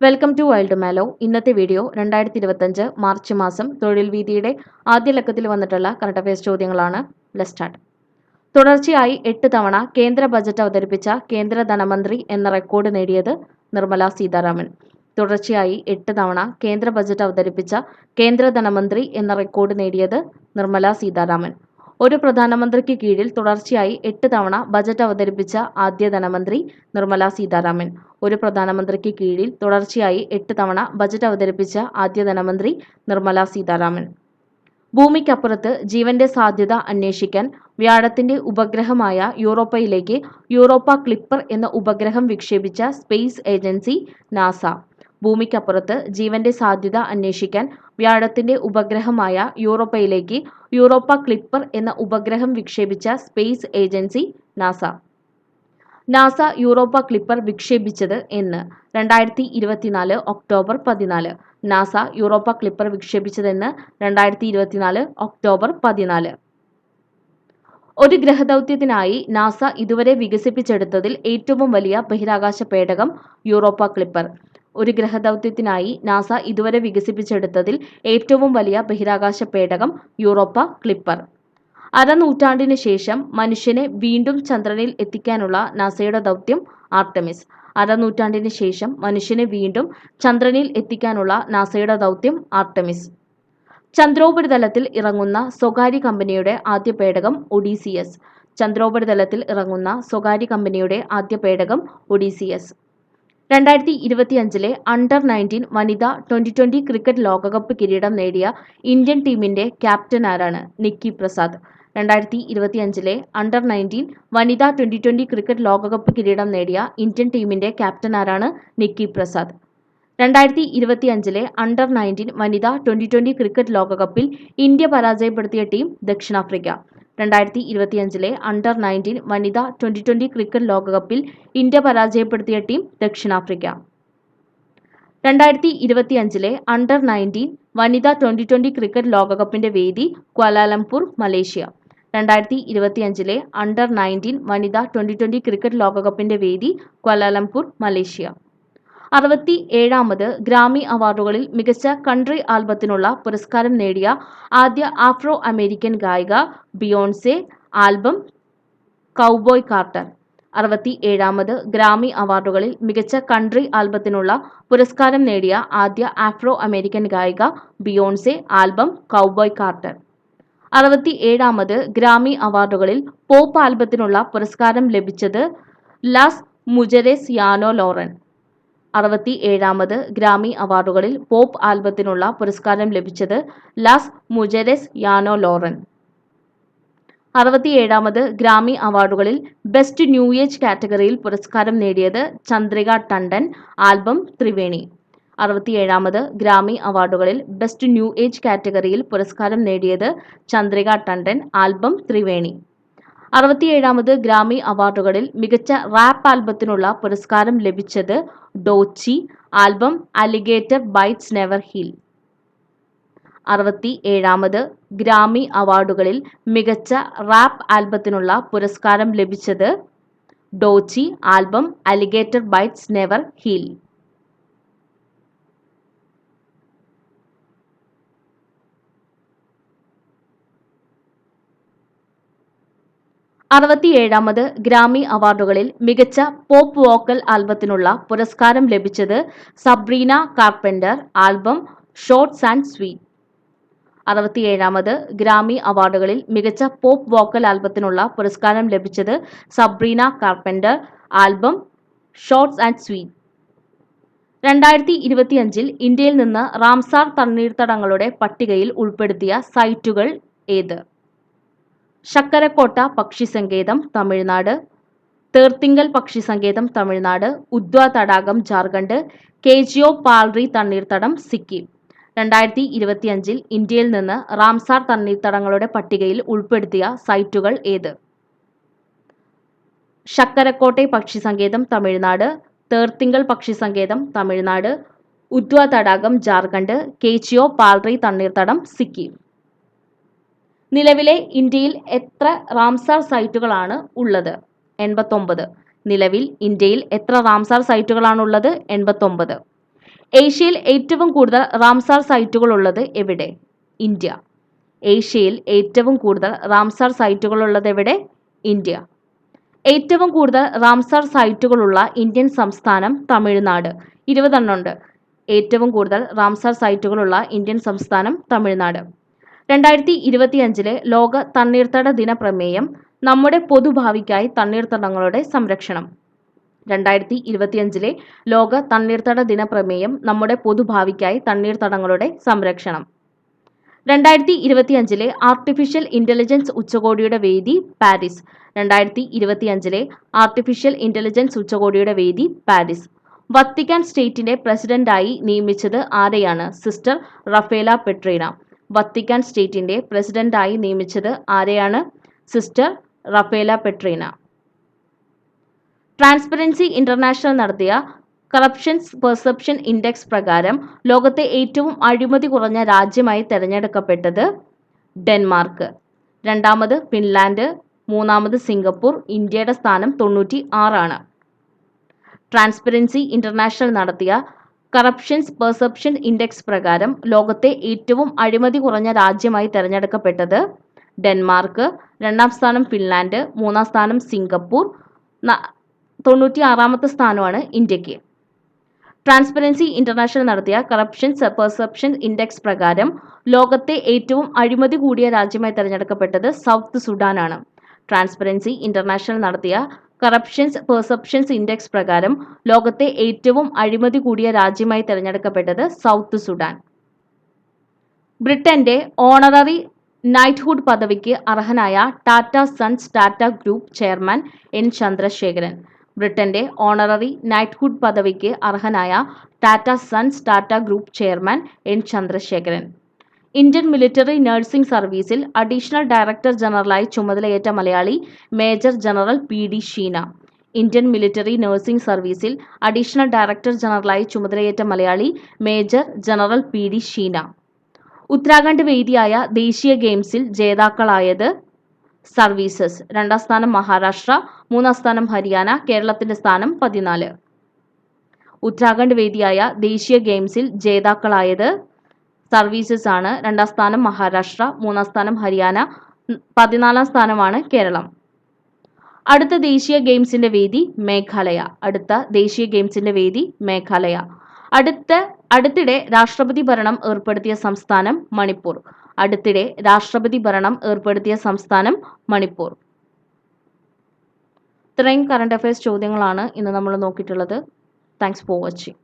Welcome to wild മാലോ. ഇന്നത്തെ video 2025 March മാസം തൊഴിൽ വീതിയുടെ ആദ്യ ലക്കത്തിൽ വന്നിട്ടുള്ള കറണ്ട് അഫയേഴ്സ് ചോദ്യങ്ങളാണ്. Let's start. തുടർച്ചയായി 8 തവണ കേന്ദ്ര ബജറ്റ് അവതരിപ്പിച്ച കേന്ദ്ര ധനമന്ത്രി എന്ന റെക്കോർഡ് നേടിയത് നിർമ്മല സീതാരാമൻ. തുടർച്ചയായി 8 തവണ കേന്ദ്ര ബജറ്റ് അവതരിപ്പിച്ച കേന്ദ്ര ധനമന്ത്രി എന്ന റെക്കോർഡ് നേടിയത് നിർമ്മല സീതാരാമൻ. ഒരു പ്രധാനമന്ത്രിക്ക് കീഴിൽ തുടർച്ചയായി 8 തവണ ബജറ്റ് അവതരിപ്പിച്ച ആദ്യ ധനമന്ത്രി നിർമ്മല സീതാരാമൻ. ഒരു പ്രധാനമന്ത്രിക്ക് കീഴിൽ തുടർച്ചയായി 8 തവണ ബജറ്റ് അവതരിപ്പിച്ച ആദ്യ ധനമന്ത്രി നിർമ്മല സീതാരാമൻ. ഭൂമിക്കപ്പുറത്ത് ജീവന്റെ സാധ്യത അന്വേഷിക്കാൻ വ്യാഴത്തിന്റെ ഉപഗ്രഹമായ യൂറോപ്പയിലേക്ക് യൂറോപ്പ ക്ലിപ്പർ എന്ന ഉപഗ്രഹം വിക്ഷേപിച്ച സ്പേസ് ഏജൻസി നാസ. ഭൂമിക്കപ്പുറത്ത് ജീവന്റെ സാധ്യത അന്വേഷിക്കാൻ വ്യാഴത്തിന്റെ ഉപഗ്രഹമായ യൂറോപ്പയിലേക്ക് യൂറോപ്പ ക്ലിപ്പർ എന്ന ഉപഗ്രഹം വിക്ഷേപിച്ച space agency NASA. NASA Europa Clipper വിക്ഷേപിച്ചത് എന്ന്? 2024 ഒക്ടോബർ 14. നാസ യൂറോപ്പ ക്ലിപ്പർ വിക്ഷേപിച്ചതെന്ന് 2024 ഒക്ടോബർ 14. ഒരു ഗ്രഹദൗത്യത്തിനായി നാസ ഇതുവരെ വികസിപ്പിച്ചെടുത്തതിൽ ഏറ്റവും വലിയ ബഹിരാകാശ പേടകം യൂറോപ്പ ക്ലിപ്പർ. ഒരു ഗ്രഹദൗത്യത്തിനായി നാസ ഇതുവരെ വികസിപ്പിച്ചെടുത്തതിൽ ഏറ്റവും വലിയ ബഹിരാകാശ പേടകം യൂറോപ്പ ക്ലിപ്പർ. അരനൂറ്റാണ്ടിന് ശേഷം മനുഷ്യനെ വീണ്ടും ചന്ദ്രനിൽ എത്തിക്കാനുള്ള നാസയുടെ ദൗത്യം ആർടെമിസ്. അരനൂറ്റാണ്ടിന് ശേഷം മനുഷ്യനെ വീണ്ടും ചന്ദ്രനിൽ എത്തിക്കാനുള്ള നാസയുടെ ദൗത്യം ആർടെമിസ്. ചന്ദ്രോപരിതലത്തിൽ ഇറങ്ങുന്ന സ്വകാര്യ കമ്പനിയുടെ ആദ്യ പേടകം ഒഡീസിയസ്. ചന്ദ്രോപരിതലത്തിൽ ഇറങ്ങുന്ന സ്വകാര്യ കമ്പനിയുടെ ആദ്യ പേടകം ഒഡീസിയസ്. 2025 അണ്ടർ 19 വനിതാ ട്വന്റി ക്രിക്കറ്റ് ലോകകപ്പ് കിരീടം നേടിയ ഇന്ത്യൻ ടീമിന്റെ ക്യാപ്റ്റൻ ആരാണ്? നിക്കി പ്രസാദ്. 2025 അണ്ടർ 19 വനിതാ ട്വന്റി ക്രിക്കറ്റ് ലോകകപ്പ് കിരീടം നേടിയ ഇന്ത്യൻ ടീമിന്റെ ക്യാപ്റ്റൻ ആരാണ്? നിക്കി പ്രസാദ്. 2025 അണ്ടർ 19 വനിതാ ട്വന്റി ക്രിക്കറ്റ് ലോകകപ്പിൽ ഇന്ത്യ പരാജയപ്പെടുത്തിയ ടീം ദക്ഷിണാഫ്രിക്ക. 2025 അണ്ടർ 19 വനിതാ ട്വന്റി ക്രിക്കറ്റ് ലോകകപ്പിൽ ഇന്ത്യ പരാജയപ്പെടുത്തിയ ടീം ദക്ഷിണാഫ്രിക്ക. 2025 അണ്ടർ 19 വനിതാ ട്വന്റി ക്രിക്കറ്റ് ലോകകപ്പിന്റെ വേദി ക്വാലാലംപൂർ, മലേഷ്യ. 2025 അണ്ടർ 19 വനിതാ ട്വന്റി ക്രിക്കറ്റ് ലോകകപ്പിന്റെ വേദി ക്വാലാലംപൂർ, മലേഷ്യ. 67ാമത് ഗ്രാമി അവാർഡുകളിൽ മികച്ച കൺട്രി ആൽബത്തിനുള്ള പുരസ്കാരം നേടിയ ആദ്യ ആഫ്രോ അമേരിക്കൻ ഗായിക ബിയോൺസെ. Album Cowboy Carter. 67ാമത് ഗ്രാമി അവാർഡുകളിൽ മികച്ച കൺട്രി ആൽബത്തിനുള്ള പുരസ്കാരം നേടിയ ആദ്യ ആഫ്രോ അമേരിക്കൻ ഗായിക ബിയോൺസെ. Album Cowboy Carter. 67ാമത് ഗ്രാമി അവാർഡുകളിൽ പോപ്പ് ആൽബത്തിനുള്ള പുരസ്കാരം ലഭിച്ചത് ലാസ് മുജെരെസ് യാനോ ലോറൻ. 67ാമത് ഗ്രാമി അവാർഡുകളിൽ പോപ്പ് ആൽബത്തിനുള്ള പുരസ്കാരം ലഭിച്ചത് ലാസ് മുജെരെസ് യാനോ ലോറൻ. 67ാമത് ഗ്രാമി അവാർഡുകളിൽ ബെസ്റ്റ് ന്യൂ ഏജ് കാറ്റഗറിയിൽ പുരസ്കാരം നേടിയത് ചന്ദ്രിക ടണ്ടൻ. ആൽബം ത്രിവേണി. 67ാമത് ഗ്രാമി അവാർഡുകളിൽ ബെസ്റ്റ് ന്യൂ ഏജ് കാറ്റഗറിയിൽ പുരസ്കാരം നേടിയത് ചന്ദ്രിക ടണ്ടൻ. ആൽബം ത്രിവേണി. 67ാമത് ഗ്രാമി അവാർഡുകളിൽ മികച്ച റാപ്പ് ആൽബത്തിനുള്ള പുരസ്കാരം ലഭിച്ചത് Doechii. Album Alligator Bites Never Heal. 67ാമത് ഗ്രാമി അവാർഡുകളിൽ മികച്ച റാപ്പ് ആൽബത്തിനുള്ള പുരസ്കാരം ലഭിച്ചത് Doechii. Album Alligator Bites Never Heal. 67ാമത് ഗ്രാമി അവാർഡുകളിൽ മികച്ച പോപ്പ് വോക്കൽ ആൽബത്തിനുള്ള പുരസ്കാരം ലഭിച്ചത് Sabrina Carpenter. Album Shorts and Sweet. 67ാമത് ഗ്രാമി അവാർഡുകളിൽ മികച്ച പോപ്പ് വോക്കൽ ആൽബത്തിനുള്ള പുരസ്കാരം ലഭിച്ചത് Sabrina Carpenter. Album Shorts and sweet. 2025 ഇന്ത്യയിൽ നിന്ന് റാംസാർ തണ്ണീർത്തടങ്ങളുടെ പട്ടികയിൽ ഉൾപ്പെടുത്തിയ സൈറ്റുകൾ ഏത്? ശക്കരക്കോട്ട പക്ഷിസങ്കേതം, തമിഴ്നാട്. തേർത്തിങ്കൽ പക്ഷിസങ്കേതം, തമിഴ്നാട്. ഉദ്വ തടാകം, ജാർഖണ്ഡ്. കേജിയോ പാൽറി തണ്ണീർത്തടം, സിക്കിം. 2025 ഇന്ത്യയിൽ നിന്ന് റാംസാർ തണ്ണീർത്തടങ്ങളുടെ പട്ടികയിൽ ഉൾപ്പെടുത്തിയ സൈറ്റുകൾ ഏത്? ശക്കരക്കോട്ടെ പക്ഷിസങ്കേതം, തമിഴ്നാട്. തേർത്തിങ്കൽ പക്ഷിസങ്കേതം, തമിഴ്നാട്. ഉദ്വ തടാകം, ജാർഖണ്ഡ്. കേജിയോ പാൽറി തണ്ണീർത്തടം, സിക്കിം. നിലവിലെ ഇന്ത്യയിൽ എത്ര റാംസാർ സൈറ്റുകളാണ് ഉള്ളത്? 89. നിലവിൽ ഇന്ത്യയിൽ എത്ര റാംസാർ സൈറ്റുകളാണുള്ളത്? 89. ഏഷ്യയിൽ ഏറ്റവും കൂടുതൽ റാംസാർ സൈറ്റുകൾ ഉള്ളത് എവിടെ? ഇന്ത്യ. ഏഷ്യയിൽ ഏറ്റവും കൂടുതൽ റാംസാർ സൈറ്റുകൾ ഉള്ളത് എവിടെ? ഇന്ത്യ. ഏറ്റവും കൂടുതൽ റാംസാർ സൈറ്റുകളുള്ള ഇന്ത്യൻ സംസ്ഥാനം തമിഴ്നാട്. 20 എണ്ണം ഉണ്ട്. ഏറ്റവും കൂടുതൽ റാംസാർ സൈറ്റുകളുള്ള ഇന്ത്യൻ സംസ്ഥാനം തമിഴ്നാട്. 2025 ലോക തണ്ണീർത്തട ദിന പ്രമേയം നമ്മുടെ പൊതുഭാവിക്കായി തണ്ണീർത്തടങ്ങളുടെ സംരക്ഷണം. 2025 ലോക തണ്ണീർത്തട ദിന പ്രമേയം നമ്മുടെ പൊതുഭാവിക്കായി തണ്ണീർത്തടങ്ങളുടെ സംരക്ഷണം. 2025 ആർട്ടിഫിഷ്യൽ ഇന്റലിജൻസ് ഉച്ചകോടിയുടെ വേദി പാരീസ്. 2025 ആർട്ടിഫിഷ്യൽ ഇന്റലിജൻസ് ഉച്ചകോടിയുടെ വേദി പാരീസ്. വത്തിക്കാൻ സ്റ്റേറ്റിന്റെ പ്രസിഡന്റായി നിയമിച്ചത് ആരെയാണ്? Sister Rafaela പെട്രീന. വത്തിക്കാൻ സ്റ്റേറ്റിന്റെ പ്രസിഡന്റായി നിയമിച്ചത് ആരെയാണ്? Sister Rafaela പെട്രീന. ട്രാൻസ്പെറൻസി ഇന്റർനാഷണൽ നടത്തിയ കറപ്ഷൻസ് പെർസെപ്ഷൻ ഇൻഡെക്സ് പ്രകാരം ലോകത്തെ ഏറ്റവും അഴിമതി കുറഞ്ഞ രാജ്യമായി തെരഞ്ഞെടുക്കപ്പെട്ടത് ഡെൻമാർക്ക്. രണ്ടാമത് ഫിൻലാൻഡ്, മൂന്നാമത് സിംഗപ്പൂർ. ഇന്ത്യയുടെ സ്ഥാനം 96 ആണ്. ട്രാൻസ്പെറൻസി ഇന്റർനാഷണൽ നടത്തിയ കറപ്ഷൻസ് പെർസെപ്ഷൻ ഇൻഡെക്സ് പ്രകാരം ലോകത്തെ ഏറ്റവും അഴിമതി കുറഞ്ഞ രാജ്യമായി തെരഞ്ഞെടുക്കപ്പെട്ടത് ഡെൻമാർക്ക്. രണ്ടാം സ്ഥാനം ഫിൻലാൻഡ്, മൂന്നാം സ്ഥാനം സിംഗപ്പൂർ, 96ാമത്തെ സ്ഥാനമാണ് ഇന്ത്യക്ക്. ട്രാൻസ്പെറൻസി ഇന്റർനാഷണൽ നടത്തിയ കറപ്ഷൻസ് പെർസെപ്ഷൻ ഇൻഡെക്സ് പ്രകാരം ലോകത്തെ ഏറ്റവും അഴിമതി കൂടിയ രാജ്യമായി തെരഞ്ഞെടുക്കപ്പെട്ടത് സൗത്ത് സുഡാനാണ്. ട്രാൻസ്പെറൻസി ഇന്റർനാഷണൽ നടത്തിയ കറപ്ഷൻസ് പെർസെപ്ഷൻസ് ഇൻഡെക്സ് പ്രകാരം ലോകത്തെ ഏറ്റവും അഴിമതി കൂടിയ രാജ്യമായി തെരഞ്ഞെടുക്കപ്പെട്ടത് സൗത്ത് സുഡാൻ. ബ്രിട്ടന്റെ ഓണററി നൈറ്റ്ഹുഡ് പദവിക്ക് അർഹനായ Tata Sons Tata group chairman N Chandrasekaran. ബ്രിട്ടന്റെ ഓണററി നൈറ്റ്ഹുഡ് പദവിക്ക് അർഹനായ Tata Sons Tata group chairman N Chandrasekaran. Indian military nursing സർവീസിൽ അഡീഷണൽ ഡയറക്ടർ ജനറലായി ചുമതലയേറ്റ Malayali major general P D. Sheena. Indian military nursing സർവീസിൽ അഡീഷണൽ ഡയറക്ടർ ജനറലായി ചുമതലയേറ്റ Malayali major general P D. Sheena. Uttarakhand വേദിയായ ദേശീയ ഗെയിംസിൽ ജേതാക്കളായത് സർവീസസ്. രണ്ടാം സ്ഥാനം മഹാരാഷ്ട്ര, മൂന്നാം സ്ഥാനം ഹരിയാന. കേരളത്തിന്റെ സ്ഥാനം 14. ഉത്തരാഖണ്ഡ് വേദിയായ ദേശീയ ഗെയിംസിൽ ജേതാക്കളായത് സർവീസസ് ആണ്. രണ്ടാം സ്ഥാനം മഹാരാഷ്ട്ര, മൂന്നാം സ്ഥാനം ഹരിയാന, 14ാം സ്ഥാനമാണ് കേരളം. അടുത്ത ദേശീയ ഗെയിംസിന്റെ വേദി മേഘാലയ. അടുത്ത ദേശീയ ഗെയിംസിന്റെ വേദി മേഘാലയ. അടുത്തിടെ രാഷ്ട്രപതി ഭരണം ഏർപ്പെടുത്തിയ സംസ്ഥാനം മണിപ്പൂർ. അടുത്തിടെ രാഷ്ട്രപതി ഭരണം ഏർപ്പെടുത്തിയ സംസ്ഥാനം മണിപ്പൂർ. ഇത്രയും കറണ്ട് അഫയേഴ്സ് ചോദ്യങ്ങളാണ് ഇന്ന് നമ്മൾ നോക്കിയിട്ടുള്ളത്. Thanks for watching.